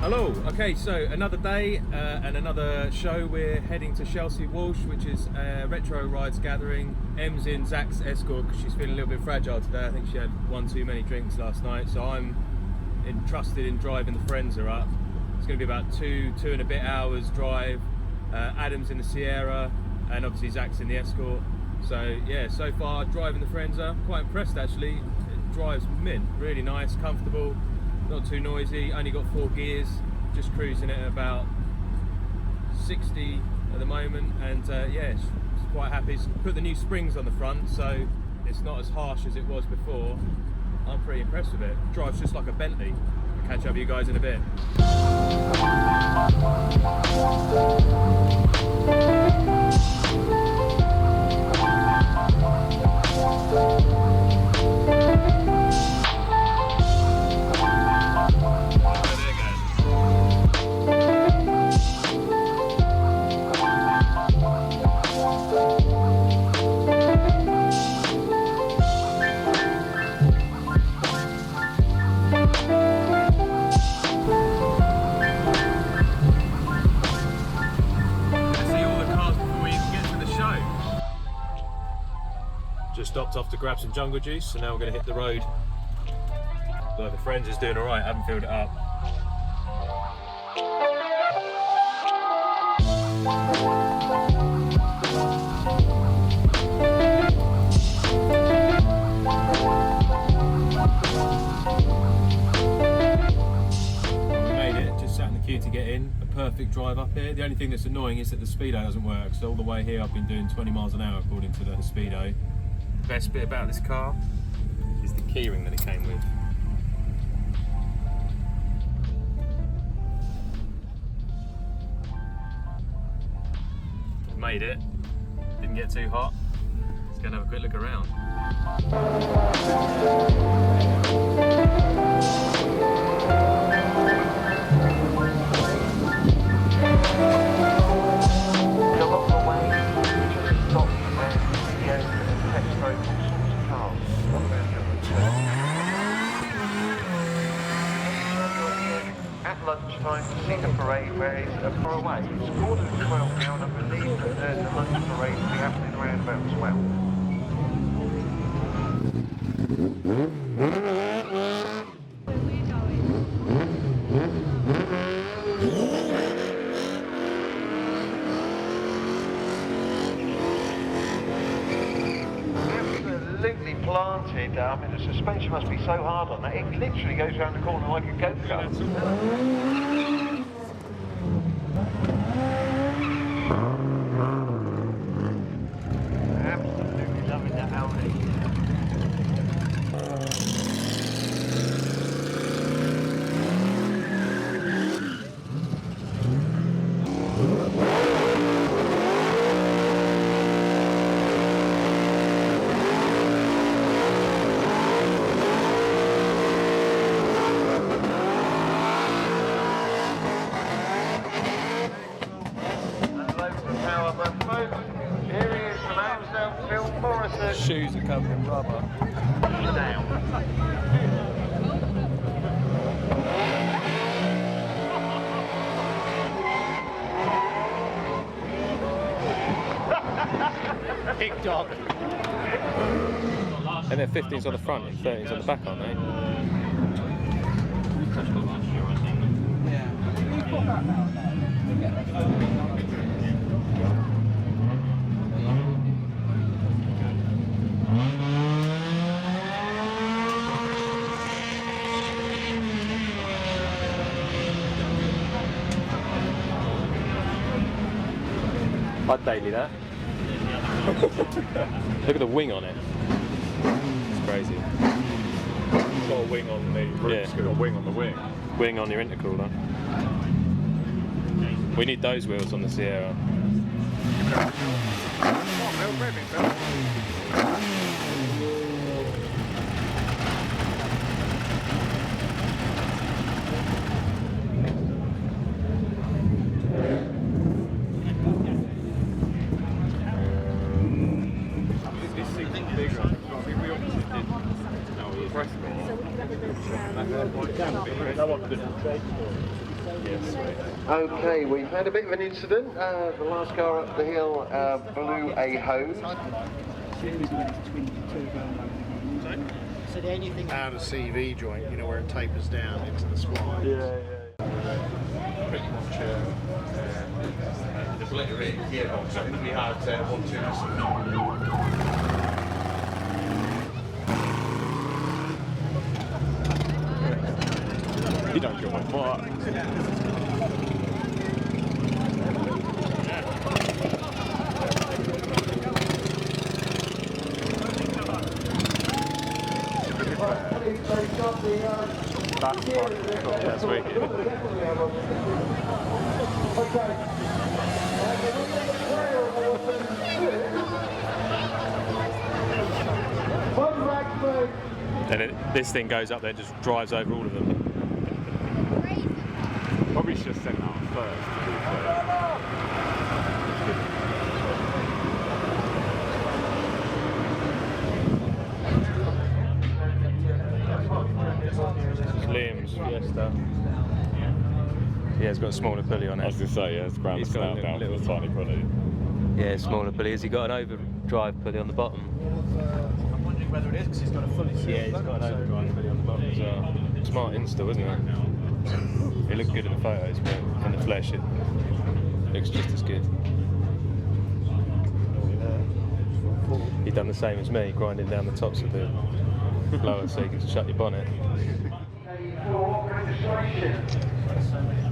Hello. Okay, so another day and another show. We're heading to Chelsea Walsh, which is a retro rides gathering. Em's in Zach's escort because she's feeling a little bit fragile today. I think she had one too many drinks last night, so I'm entrusted in driving the Frenza up. It's going to be about two and a bit hours drive. Adam's in the Sierra, and obviously Zach's in the escort. So yeah, so far driving the Frenza, quite impressed actually. It drives mint, really nice, comfortable. Not too noisy, only got 4 gears, just cruising at about 60 at the moment, and yeah, it's quite happy. It's put the new springs on the front, so it's not as harsh as it was before. I'm pretty impressed with it. Drives just like a Bentley. I'll catch up with you guys in a bit. Just stopped off to grab some jungle juice, so now we're going to hit the road. But the Frenza's doing alright, I haven't filled it up. We made it, just sat in the queue to get in. A perfect drive up here. The only thing that's annoying is that the speedo doesn't work, so all the way here I've been doing 20 miles an hour according to the speedo. The best bit about this car is the keyring that it came with. Made it, didn't get too hot. Let's go and have a quick look around. At lunchtime, to see the parade where it's far away. It's 11:45 now, and I believe that the lunch parade will be happening around about 12. Absolutely planted. I mean, the suspension must be so hard on that. It literally goes around the corner like a go-kart. Absolutely loving that Audi. Shoes are covered in rubber. Big dog. And they're 15s on the front and 30s on the back, aren't they? I'd daily that. Look at the wing on it. It's crazy. It's got a wing on the roof, it's got a wing on the wing. Wing on your intercooler. We need those wheels on the Sierra. That one's different shape. Okay, we've had a bit of an incident. The last car up the hill blew a hose. Out of CV joint, you know, where it tapers down into the spline. Yeah. Pretty much, The obliterated gearbox. I think we had 1, 2. you don't give a fuck. That's fucking cool. That's wicked. And this thing goes up there, just drives over all of them. Probably should have sent that on first. Liam's Fiesta. Yeah, it's got a smaller pulley on it. I was going to say, yeah, it's ground He's got a down for little the tiny pulley. Yeah, smaller pulley. Has he got an overdrive pulley on the bottom? I'm wondering whether it is because he's got a fully sealed. Yeah, he's got an overdrive pulley on the bottom as well. Smart install, isn't it? It looks good in the photos, but in the flesh it looks just as good. He done the same as me, grinding down the tops of the blower so you can shut your bonnet.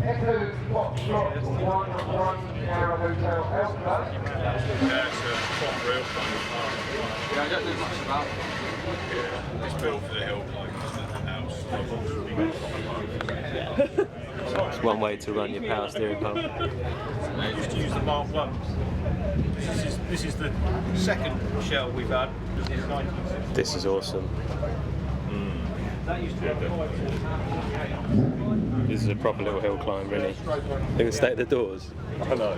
Echo Foxtrot 11 Tower Hotel Alpha. Yeah, I don't know much about it. It's built for the hill house. It's one way to run your power steering pump. Just use the Mark 1. This is the second shell we've had. This is awesome. This is a proper little hill climb, really. Look at the state of the doors. I know.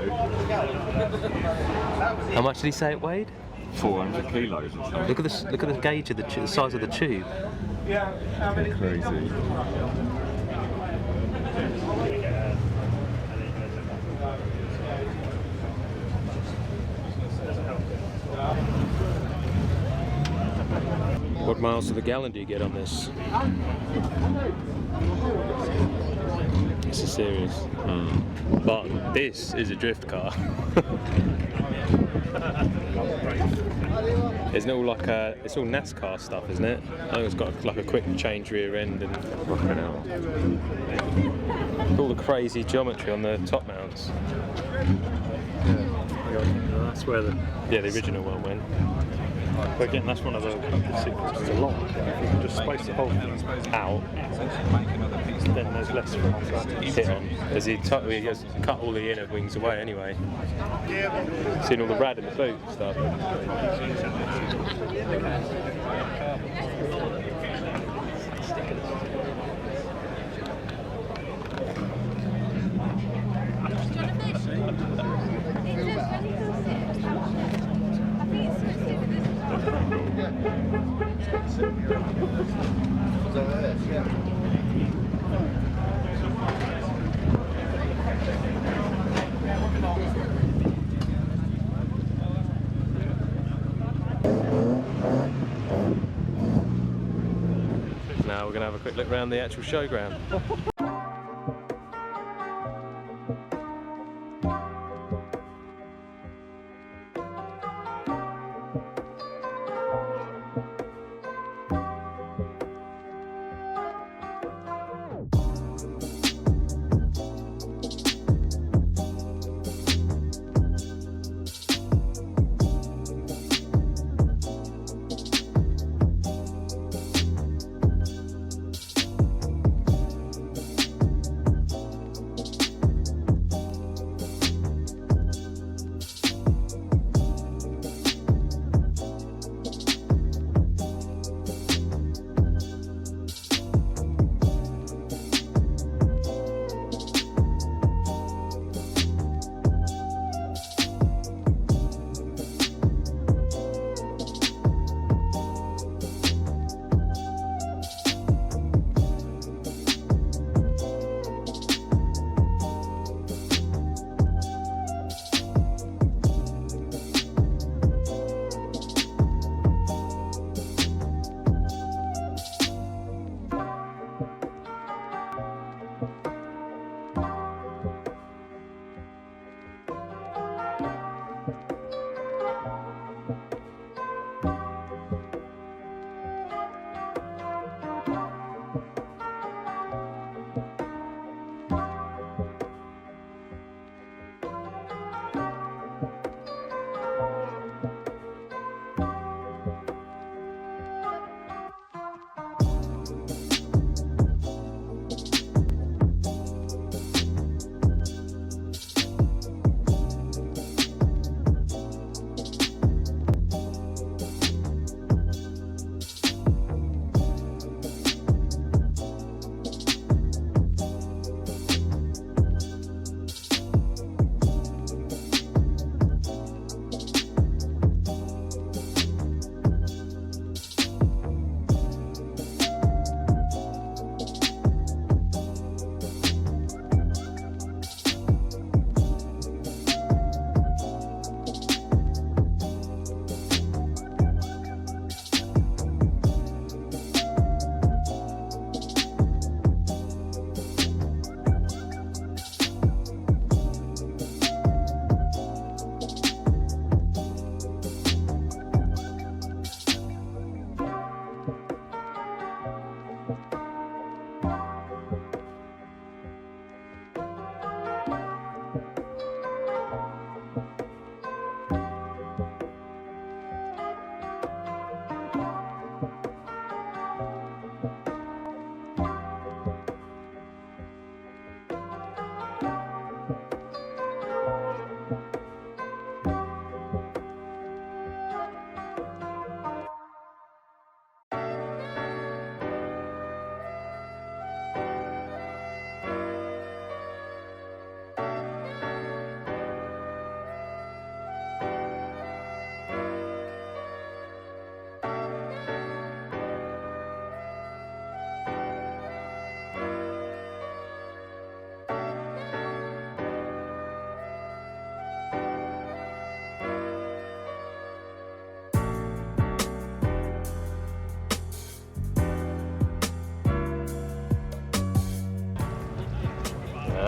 How much did he say it weighed? 400 kilos or something. Look at the gauge of the size of the tube. Crazy. What miles to the gallon do you get on this? This is serious. But this is a drift car. It's all like it's all NASCAR stuff, isn't it? Oh, it's got like a quick change rear end and all the crazy geometry on the top mounts. That's where the original one went. But again, that's one of the secrets to lock. If you can just space the whole thing out, then there's less Hit on. As he has cut all the inner wings away anyway. Seen all the rad in the boot and stuff. Now we're going to have a quick look around the actual showground.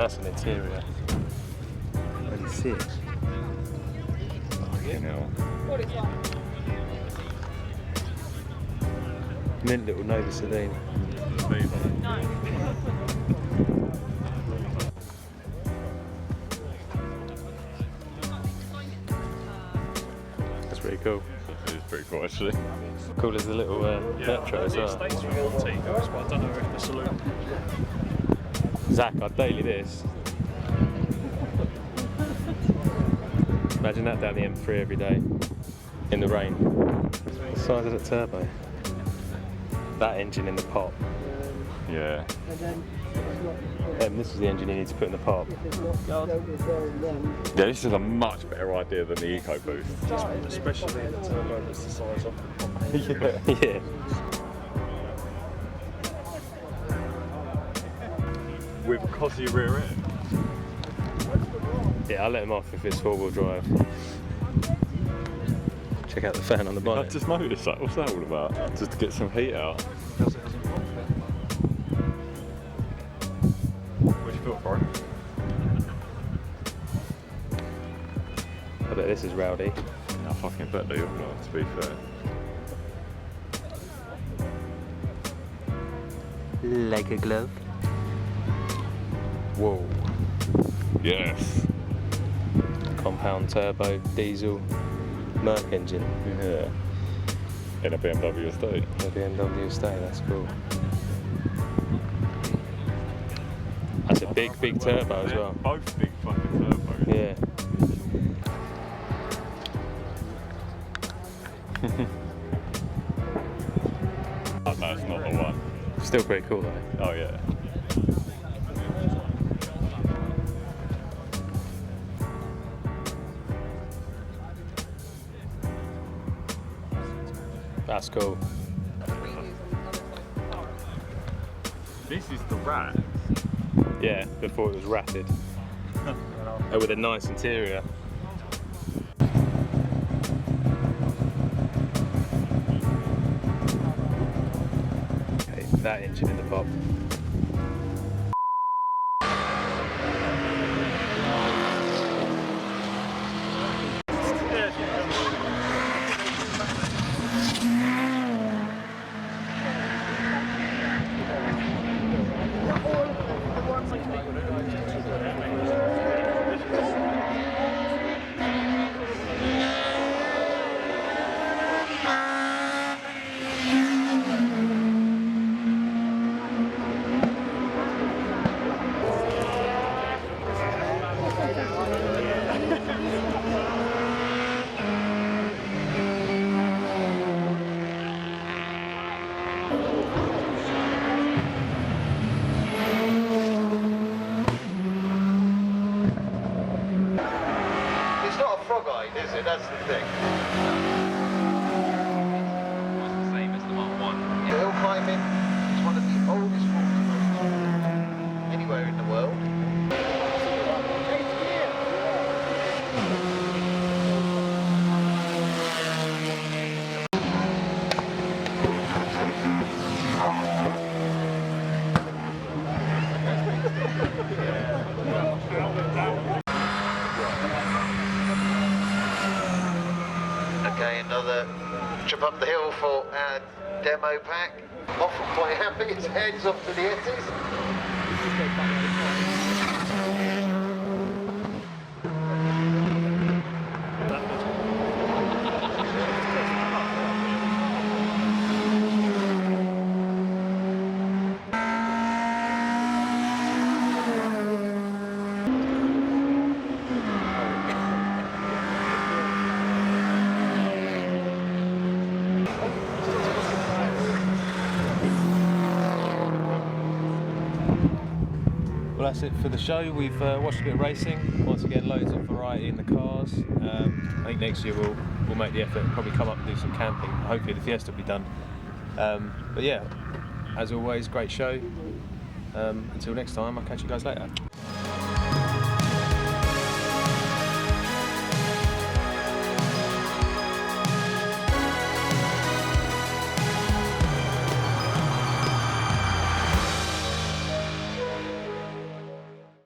That's an interior. Where do you see it? You know. Mint little Nova Celine. That's pretty cool. It is pretty cool actually. Cool as the little metro as The well. estate's from Montegos, but I don't know if the saloon. Zach, I'd daily this. Imagine that down the M3 every day in the rain. The size of the turbo. That engine in the pot. Yeah. This is the engine you need to put in the pot. Yeah, this is a much better idea than the EcoBoost. Especially the turbo that's the size of the Yeah. With cosy rear end. Yeah, I'll let him off if it's four-wheel drive. Check out the fan on the I bonnet. just noticed that. What's that all about? Just to get some heat out. What do you feel for it? I bet this is rowdy. I fucking bet they all are, to be fair. Like a glove. Whoa. Yes. Compound turbo, diesel, Merc engine. Yeah. In a BMW estate. The BMW estate, that's cool. That's a big turbo as well. Both big fucking turbos. Yeah. Oh, no, it's not the one. Still pretty cool though. Oh yeah. That's cool. This is the rat. Yeah, before it was ratted. With a nice interior. Okay, that engine in the pop. It's not a frog-eyed, is it? That's the thing. It's the same as the Mark 1. Hill climbing is one of the oldest forms anywhere in the world. Okay, another trip up the hill for our demo pack. Often quite happy, his head's off to the Yetis. Well, that's it for the show. We've watched a bit of racing. Once again, loads of variety in the cars. I think next year we'll make the effort and probably come up and do some camping. Hopefully the Fiesta will be done. But yeah, as always, great show. Until next time, I'll catch you guys later.